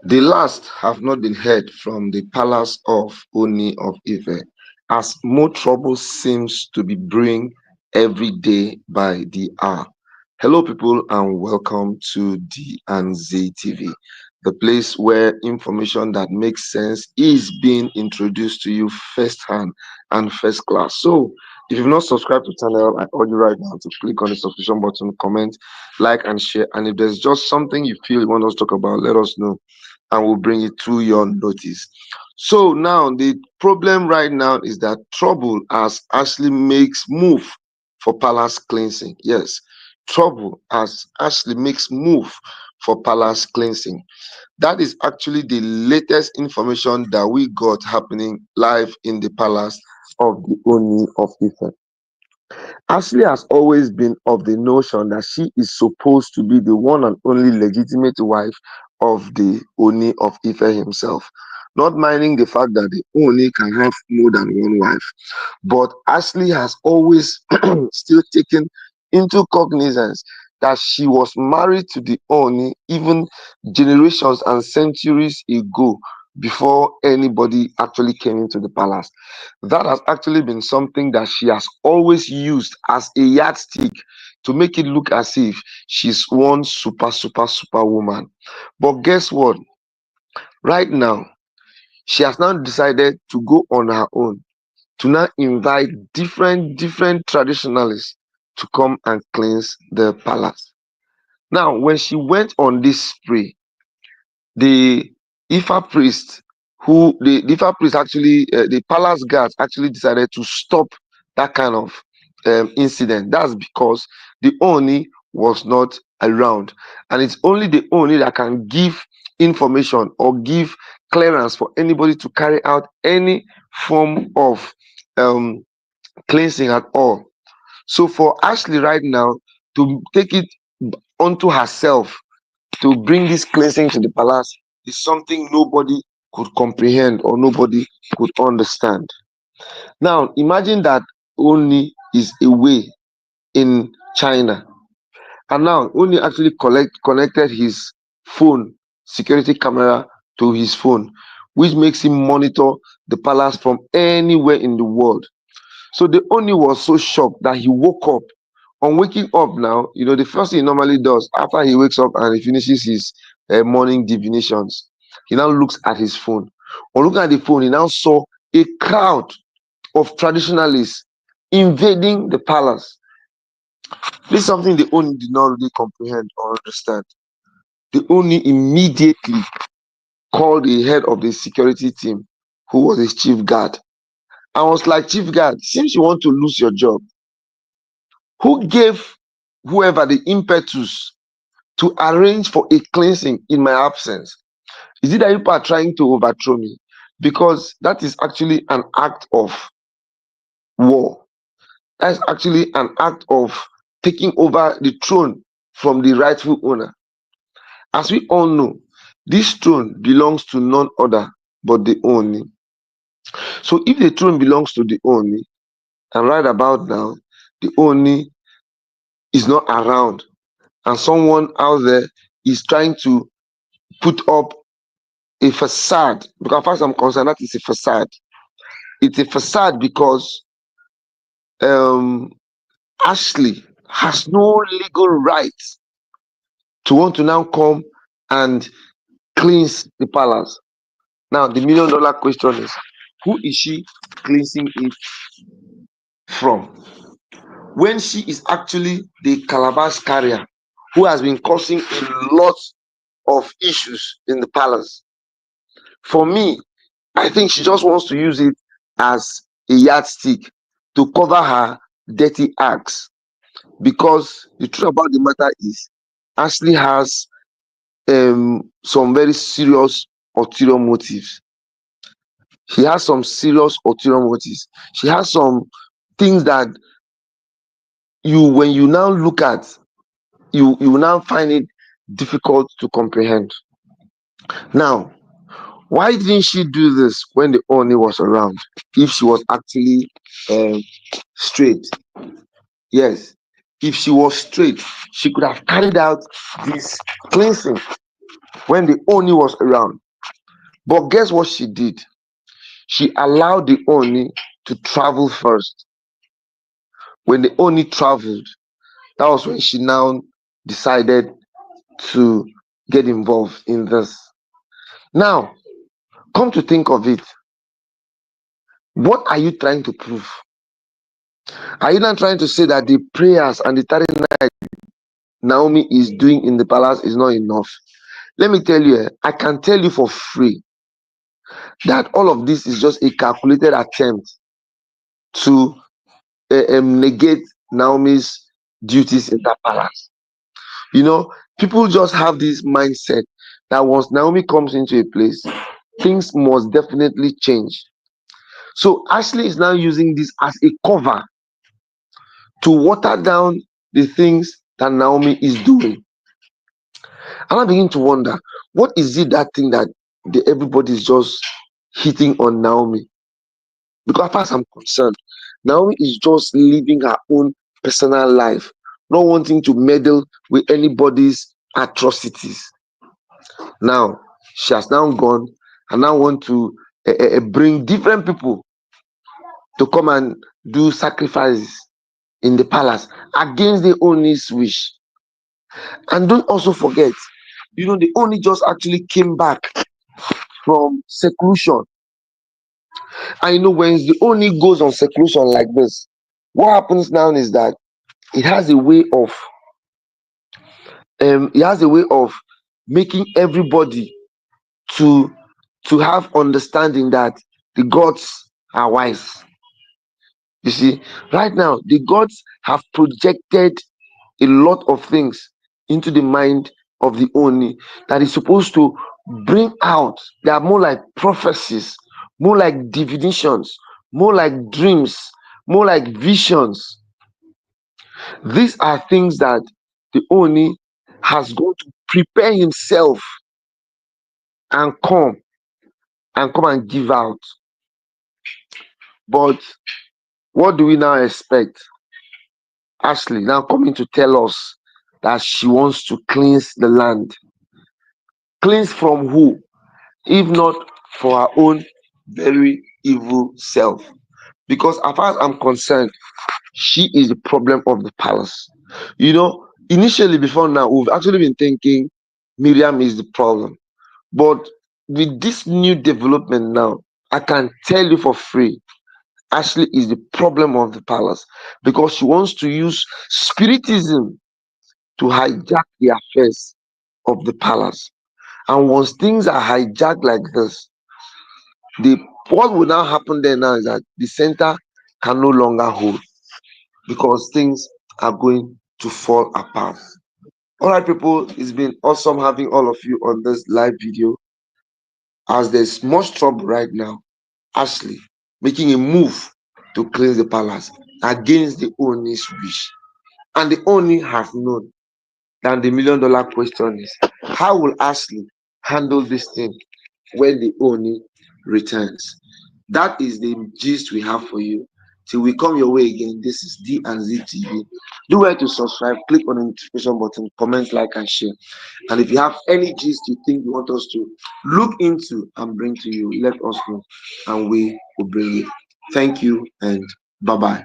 The last have not been heard from the palace of Ooni of Ife, as more trouble seems to be brewing every day by the hour. Hello, people, and welcome to the Anze TV, the place where information that makes sense is being introduced to you firsthand and first class. So, if you've not subscribed to the channel, I urge you right now to click on the subscription button, comment, like, and share. And if there's just something you feel you want us to talk about, let us know and will bring it to your notice. So now the problem right now is that trouble as Ashley makes move for palace cleansing. Yes, trouble as Ashley makes move for palace cleansing. That is actually the latest information that we got happening live in the palace of the Oni of Ife. Ashley has always been of the notion that she is supposed to be the one and only legitimate wife of the Oni of Ife himself, not minding the fact that the Oni can have more than one wife. But Ashley has always still taken into cognizance that she was married to the Oni even generations and centuries ago before anybody actually came into the palace. That has actually been something that she has always used as a yardstick to make it look as if she's one super woman. But guess what? Right now, she has now decided to go on her own to now invite different traditionalists to come and cleanse the palace. Now, when she went on this spree, the Ifa priest, the Ifa priest actually, the palace guards actually decided to stop that kind of incident. That's because the Oni was not around, and it's only the Oni that can give information or give clearance for anybody to carry out any form of um, cleansing at all. So for Ashley right now to take it onto herself to bring this cleansing to the palace is something nobody could comprehend or nobody could understand. Now, imagine that Oni is away in China, and now Oni actually connected his phone security camera to his phone, which makes him monitor the palace from anywhere in the world. So the Oni was so shocked that he woke up. On waking up now, the first thing he normally does after he wakes up and he finishes his morning divinations, he now looks at his phone. On looking at the phone, he now saw a crowd of traditionalists invading the palace. This is something the Oni did not really comprehend or understand. The Oni immediately called the head of the security team, who was his chief guard, and was like, "Chief guard, since you want to lose your job, who gave whoever the impetus to arrange for a cleansing in my absence? Is it that you are trying to overthrow me? Because that is actually an act of war. That is actually an act of taking over the throne from the rightful owner. As we all know, this throne belongs to none other but the Oni. So if the throne belongs to the Oni, and right about now, the Oni is not around, and someone out there is trying to put up a facade, because as far as I'm concerned, that is a facade. It's a facade because um, Ashley has no legal right to want to now come and cleanse the palace. Now, the $1 million question is, who is she cleansing it from? When she is actually the calabash carrier who has been causing a lot of issues in the palace. For me, I think she just wants to use it as a yardstick to cover her dirty acts. Because the truth about the matter is, Ashley has some very serious ulterior motives. She has some serious ulterior motives. She has some things that when you now look at, you will now find it difficult to comprehend. Now, why didn't she do this when the Oni was around? If she was actually um, straight, yes. If she was straight, she could have carried out this cleansing when the Ooni was around. But guess what she did? She allowed the Ooni to travel first. When the Ooni traveled, that was when she now decided to get involved in this. Now, come to think of it, what are you trying to prove? Are you not trying to say that the prayers and the 30 nights Naomi is doing in the palace is not enough? Let me tell you, I can tell you for free that all of this is just a calculated attempt to negate Naomi's duties in that palace. You know, people just have this mindset that once Naomi comes into a place, things must definitely change. So Ashley is now using this as a cover to water down the things that Naomi is doing. And I begin to wonder, what is it that thing that everybody is just hitting on Naomi? Because as far as I'm concerned, Naomi is just living her own personal life, not wanting to meddle with anybody's atrocities. Now, she has now gone and now want to bring different people to come and do sacrifices in the palace against the Ooni's wish. And don't also forget, the Ooni just actually came back from seclusion. And when the Ooni goes on seclusion like this, what happens now is that it has a way of making everybody to have understanding that the gods are wise. You see, right now the gods have projected a lot of things into the mind of the Oni that is supposed to bring out. They are more like prophecies, more like divinations, more like dreams, more like visions. These are things that the Oni has gone to prepare himself and come and give out. But what do we now expect? Ashley now coming to tell us that she wants to cleanse the land. Cleanse from who? If not for her own very evil self. Because as far as I'm concerned, she is the problem of the palace. Initially before now, we've actually been thinking Miriam is the problem. But with this new development now, I can tell you for free, Ashley is the problem of the palace because she wants to use spiritism to hijack the affairs of the palace. And once things are hijacked like this, what will now happen there now is that the center can no longer hold because things are going to fall apart. All right, people, it's been awesome having all of you on this live video. As there's much trouble right now, Ashley making a move to cleanse the palace against the Ooni's wish. And the Ooni has known that the $1,000,000 question is, how will Ashley handle this thing when the Ooni returns? That is the gist we have for you. Till we come your way again, this is D and Z TV. Do well to subscribe, click on the notification button, comment, like, and share. And if you have any gist you think you want us to look into and bring to you, let us know, and we will bring it. Thank you and bye-bye.